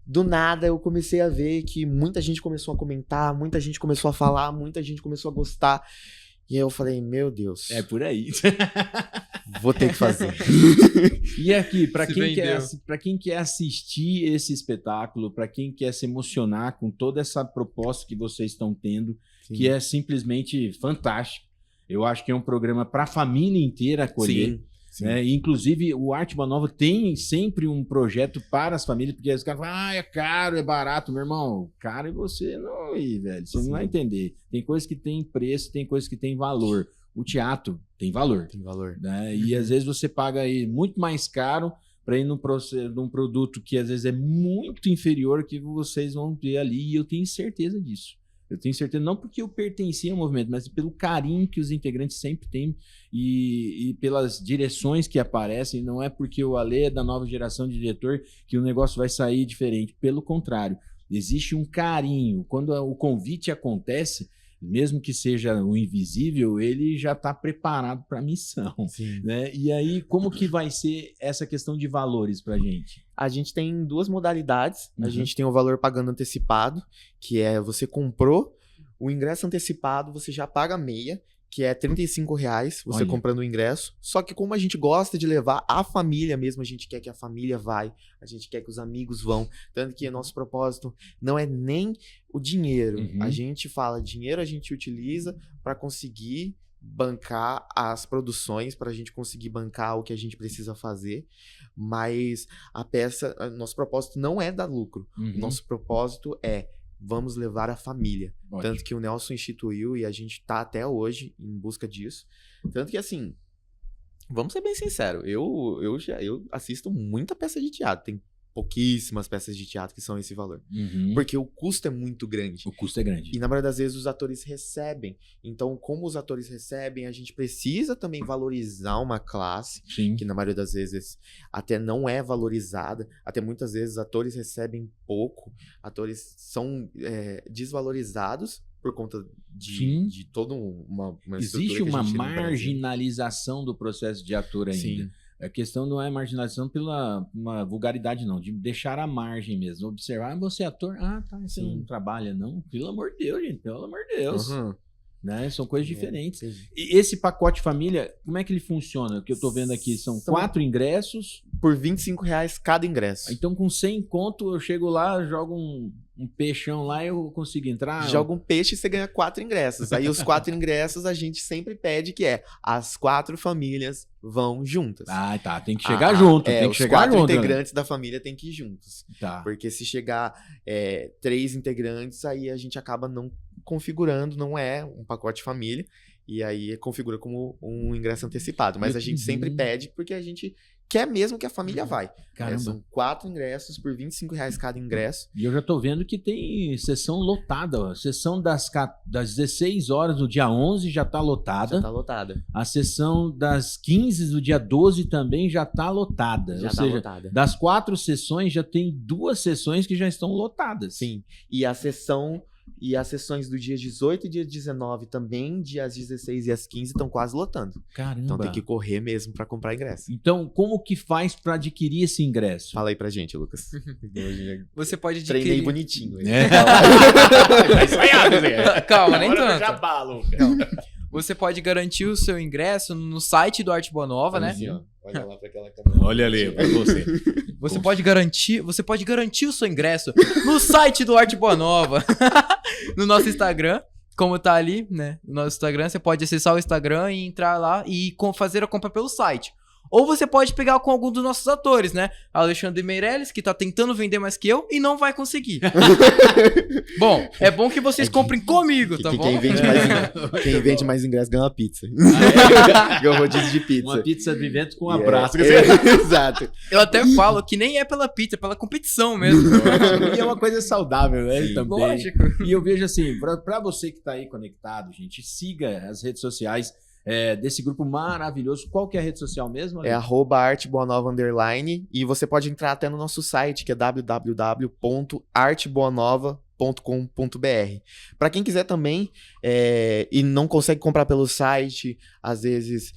do nada, eu comecei a ver que muita gente começou a comentar, muita gente começou a falar, muita gente começou a gostar. E aí eu falei, meu Deus. É por aí. Vou ter que fazer. E aqui, pra Se quem quer assistir esse espetáculo, pra quem quer se emocionar com toda essa proposta que vocês estão tendo, que é simplesmente fantástico. Eu acho que é um programa pra família inteira acolher. Sim. Né? Inclusive, o Arte Boa Nova tem sempre um projeto para as famílias, porque os caras falam, é caro, é barato. Meu irmão, caro é você não ir, velho. Você não vai entender. Tem coisas que tem preço, tem coisas que tem valor. O teatro tem valor. Tem valor. Né? E às vezes você paga aí muito mais caro para ir num produto que às vezes é muito inferior que vocês vão ter ali. E eu tenho certeza disso. Eu tenho certeza, não porque eu pertencia ao movimento, mas pelo carinho que os integrantes sempre têm e pelas direções que aparecem. Não é porque o Ale é da nova geração de diretor que o negócio vai sair diferente. Pelo contrário, existe um carinho. Quando o convite acontece, mesmo que seja o invisível, ele já está preparado para a missão. Né? E aí, como que vai ser essa questão de valores para a gente? A gente tem duas modalidades. A gente tem o valor pagando antecipado, que é você comprou o ingresso antecipado, você já paga meia, que é R$35, você Olha. comprando o ingresso. Só que como a gente gosta de levar a família mesmo, a gente quer que a família vai, a gente quer que os amigos vão. Tanto que o nosso propósito não é nem o dinheiro. A gente fala, dinheiro a gente utiliza para conseguir bancar as produções, para a gente conseguir bancar o que a gente precisa fazer. Mas a peça, nosso propósito não é dar lucro. O nosso propósito é vamos levar a família. Ótimo. Tanto que o Nelson instituiu e a gente tá até hoje em busca disso. Tanto que, assim, vamos ser bem sinceros, eu assisto muita peça de teatro. Tem pouquíssimas peças de teatro que são esse valor. Porque o custo é muito grande. O custo é grande. E na maioria das vezes os atores recebem. Então, como os atores recebem, a gente precisa também valorizar uma classe, Sim. que na maioria das vezes até não é valorizada. Até muitas vezes atores recebem pouco, atores são desvalorizados por conta de toda uma Existe estrutura que a uma gente tem no Brasil. marginalização do processo de ator ainda. Sim. A questão não é marginalização pela uma vulgaridade, não. De deixar à margem mesmo. Observar, você é ator? Ah, tá, você não trabalha, não? Pelo amor de Deus, gente. Pelo amor de Deus. né? São coisas diferentes. Entendi. E esse pacote família, como é que ele funciona? O que eu tô vendo aqui são 4 ingressos. Por R$ 25 cada ingresso. Então, com 100 conto, eu chego lá, jogo um peixão lá e eu consigo entrar. Joga um peixe e você ganha 4 ingressos. Aí os 4 ingressos a gente sempre pede que as 4 famílias vão juntas. Ah, tá. Tem que chegar junto. Tem que os chegar 4 junto. Né? integrantes da família têm que ir juntos. Tá. Porque se chegar 3 integrantes, aí a gente acaba não configurando, não é um pacote família. E aí configura como um ingresso antecipado. Mas a gente sempre pede porque a gente quer mesmo que a família vai. Caramba. São 4 ingressos por R$ 25 cada ingresso. E eu já tô vendo que tem sessão lotada. Ó. A sessão das 16 horas do dia 11 já tá lotada. Já tá lotada. A sessão das 15 do dia 12 também já tá lotada. Já Ou tá seja, lotada. das 4 sessões já tem 2 sessões que já estão lotadas. Sim. E as sessões do dia 18 e dia 19 também, dias 16 e as 15 estão quase lotando. Caramba. Então tem que correr mesmo pra comprar ingresso. Então, como que faz pra adquirir esse ingresso? Fala aí pra gente, Lucas. Você pode Treinei adquirir... bonitinho. É. Tá ensaiado, Zé. Calma, nem tanto. Jabá, Você pode garantir o seu ingresso no site do Arte Boa Nova, né? Assim, ó. Olha lá pra aquela câmera. Olha ali, pra você. Você pode garantir o seu ingresso no site do Arte Boa Nova. No nosso Instagram, como tá ali, né? No nosso Instagram, você pode acessar o Instagram e entrar lá e fazer a compra pelo site. Ou você pode pegar com algum dos nossos atores, né? Alexandre Meirelles, que tá tentando vender mais que eu e não vai conseguir. Bom, é bom que vocês comprem comigo, tá bom? Quem vende mais ingresso ganha uma pizza. Ganha um rodízio de pizza. Uma pizza do evento com um abraço. Exato. Eu até falo que nem é pela pizza, é pela competição mesmo. E é uma coisa saudável, né? Sim, Também. Lógico. E eu vejo assim, pra você que tá aí conectado, gente, siga as redes sociais desse grupo maravilhoso. Qual que é a rede social mesmo? É @arteboanova_ e você pode entrar até no nosso site, que é www.arteboanova.com.br. Para quem quiser também e não consegue comprar pelo site, às vezes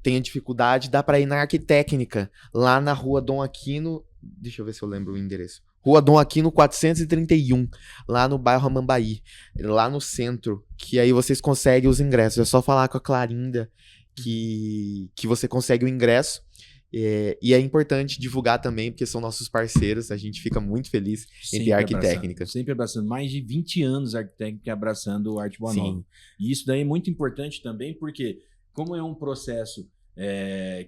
tem dificuldade, dá para ir na Arquitécnica, lá na Rua Dom Aquino, deixa eu ver se eu lembro o endereço. Rua Dom Aquino 431, lá no bairro Amambaí, lá no centro, que aí vocês conseguem os ingressos. É só falar com a Clarinda que você consegue o ingresso. E é importante divulgar também, porque são nossos parceiros, a gente fica muito feliz entre a Arquitécnica. Sempre abraçando. Mais de 20 anos a Arquitécnica abraçando o Arte Boa Nova. E isso daí é muito importante também, porque como é um processo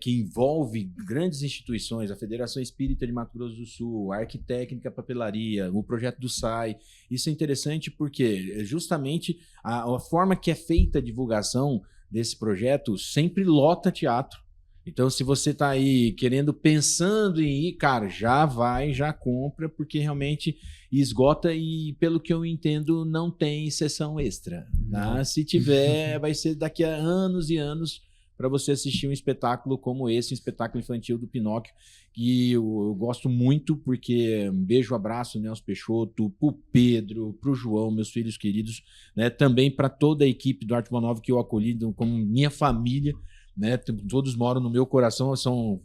que envolve grandes instituições, a Federação Espírita de Mato Grosso do Sul, a Arquitécnica Papelaria, o projeto do SAI. Isso é interessante porque justamente a forma que é feita a divulgação desse projeto sempre lota teatro. Então, se você está aí pensando em ir, cara, já vai, já compra, porque realmente esgota e, pelo que eu entendo, não tem sessão extra. Tá? Se tiver, vai ser daqui a anos e anos para você assistir um espetáculo como esse, um espetáculo infantil do Pinóquio, que eu gosto muito, porque um beijo, abraço, Nelson Peixoto, pro Pedro, pro João, meus filhos queridos, né? Também para toda a equipe do Arte Boa Nova que eu acolhi como minha família, né? Todos moram no meu coração, são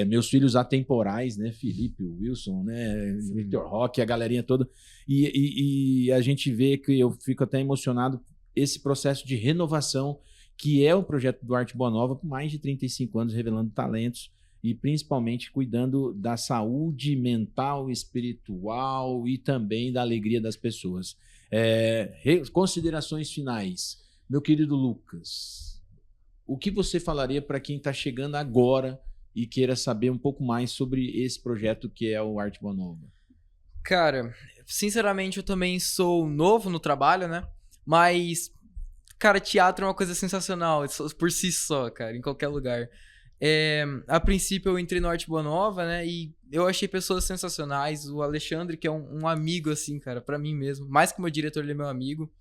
meus filhos atemporais, né? Felipe, Wilson, né? Victor Roque, a galerinha toda. E a gente vê que eu fico até emocionado esse processo de renovação que é o projeto do Arte Boa Nova, por mais de 35 anos, revelando talentos e principalmente cuidando da saúde mental, espiritual e também da alegria das pessoas. Considerações finais. Meu querido Lucas, o que você falaria para quem está chegando agora e queira saber um pouco mais sobre esse projeto que é o Arte Boa Nova? Cara, sinceramente eu também sou novo no trabalho, né? Mas... cara, teatro é uma coisa sensacional, por si só, cara, em qualquer lugar. A princípio eu entrei no Arte Boa Nova, né, e eu achei pessoas sensacionais. O Alexandre, que é um amigo, assim, cara, pra mim mesmo. Mais que meu diretor, ele é meu amigo.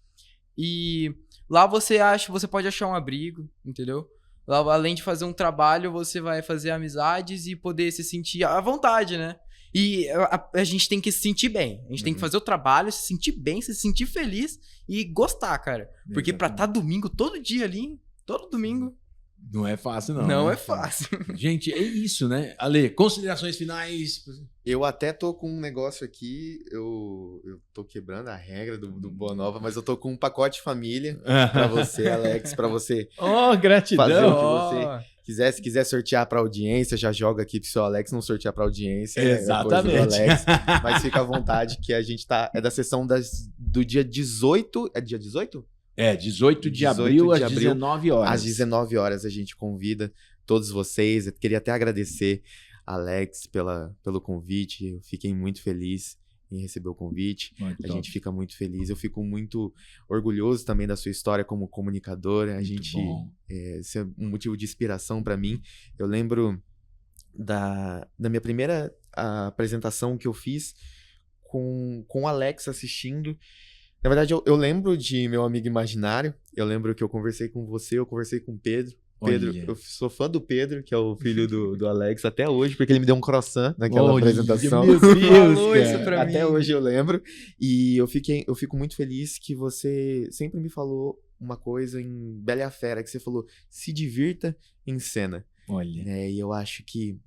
E lá você pode achar um abrigo, entendeu? Lá, além de fazer um trabalho, você vai fazer amizades e poder se sentir à vontade, né? E a gente tem que se sentir bem. A gente tem que fazer o trabalho, se sentir bem, se sentir feliz e gostar, cara. Porque pra estar domingo, todo dia ali, todo domingo... não é fácil, não. Não né? é fácil. Gente, é isso, né? Ale, considerações finais? Eu até tô com um negócio aqui, eu tô quebrando a regra do Boa Nova, mas eu tô com um pacote família pra você, Alex, pra você Oh, gratidão. fazer o que você se quiser sortear pra audiência, já joga aqui pro seu Alex, não sortear pra audiência. Exatamente. É coisa do Alex, mas fica à vontade que a gente é da sessão do dia 18, é dia 18? 18 de abril, às 19 horas. Às 19 horas a gente convida todos vocês. Eu queria até agradecer, Alex, pelo convite. Eu fiquei muito feliz em receber o convite. A gente fica muito feliz. Eu fico muito orgulhoso também da sua história como comunicador. Isso é um motivo de inspiração para mim. Eu lembro da minha primeira apresentação que eu fiz com o Alex assistindo. Na verdade, eu lembro de Meu Amigo Imaginário. Eu lembro que eu conversei com você, eu conversei com o Pedro. Pedro, eu sou fã do Pedro, que é o filho do Alex, até hoje, porque ele me deu um croissant naquela apresentação. Meu Deus, isso pra mim. Até hoje eu lembro. E eu fico muito feliz que você sempre me falou uma coisa em Bela e a Fera, que você falou, se divirta em cena. Olha. E eu acho que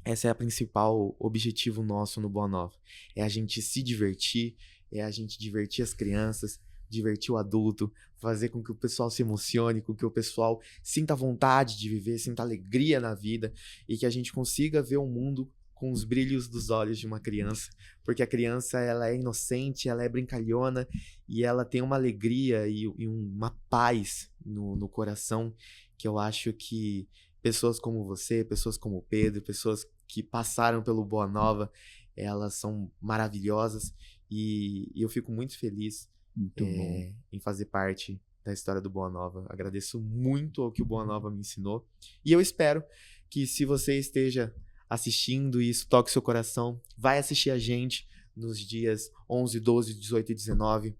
esse é o principal objetivo nosso no Boa Nova. É a gente se divertir, é a gente divertir as crianças, divertir o adulto, fazer com que o pessoal se emocione, com que o pessoal sinta vontade de viver, sinta alegria na vida e que a gente consiga ver o mundo com os brilhos dos olhos de uma criança, porque a criança ela é inocente, ela é brincalhona e ela tem uma alegria e uma paz no coração que eu acho que pessoas como você, pessoas como o Pedro, pessoas que passaram pelo Boa Nova, elas são maravilhosas e eu fico muito feliz em fazer parte da história do Boa Nova. Agradeço muito ao que o Boa Nova me ensinou. E eu espero que se você esteja assistindo e isso toque seu coração, vai assistir a gente nos dias 11, 12, 18 e 19.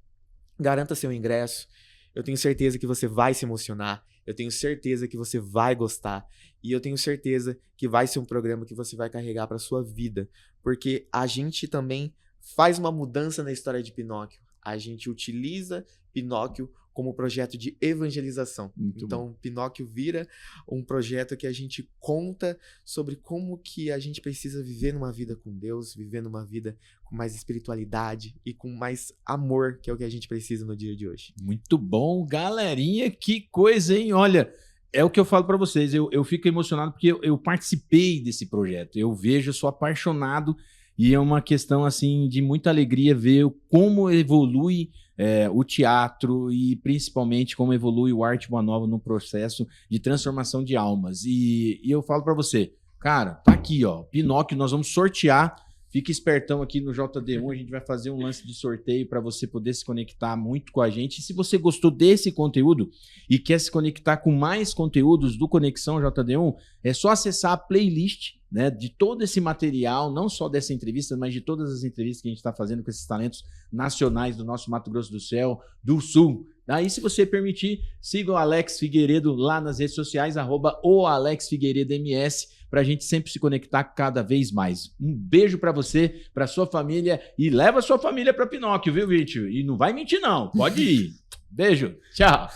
Garanta seu ingresso. Eu tenho certeza que você vai se emocionar. Eu tenho certeza que você vai gostar. E eu tenho certeza que vai ser um programa que você vai carregar para sua vida. Porque a gente também faz uma mudança na história de Pinóquio. A gente utiliza Pinóquio como projeto de evangelização. Então, Pinóquio vira um projeto que a gente conta sobre como que a gente precisa viver numa vida com Deus, viver numa vida com mais espiritualidade e com mais amor, que é o que a gente precisa no dia de hoje. Muito bom, galerinha, que coisa, hein? Olha, é o que eu falo pra vocês, eu fico emocionado porque eu participei desse projeto, eu vejo, eu sou apaixonado. E é uma questão, assim, de muita alegria ver como evolui o teatro e, principalmente, como evolui o Arte Boa Nova no processo de transformação de almas. E eu falo pra você, cara, tá aqui, ó, Pinóquio, nós vamos sortear. Fica espertão aqui no JD1, a gente vai fazer um lance de sorteio para você poder se conectar muito com a gente. E se você gostou desse conteúdo e quer se conectar com mais conteúdos do Conexão JD1, é só acessar a playlist, né, de todo esse material, não só dessa entrevista, mas de todas as entrevistas que a gente está fazendo com esses talentos nacionais do nosso Mato Grosso do Céu, do Sul. Aí, se você permitir, siga o Alex Figueiredo lá nas redes sociais, @oalexfigueiredoms, para a gente sempre se conectar cada vez mais. Um beijo para você, para sua família e leva a sua família para Pinóquio, viu, Vítor? E não vai mentir não, pode ir. Beijo, tchau.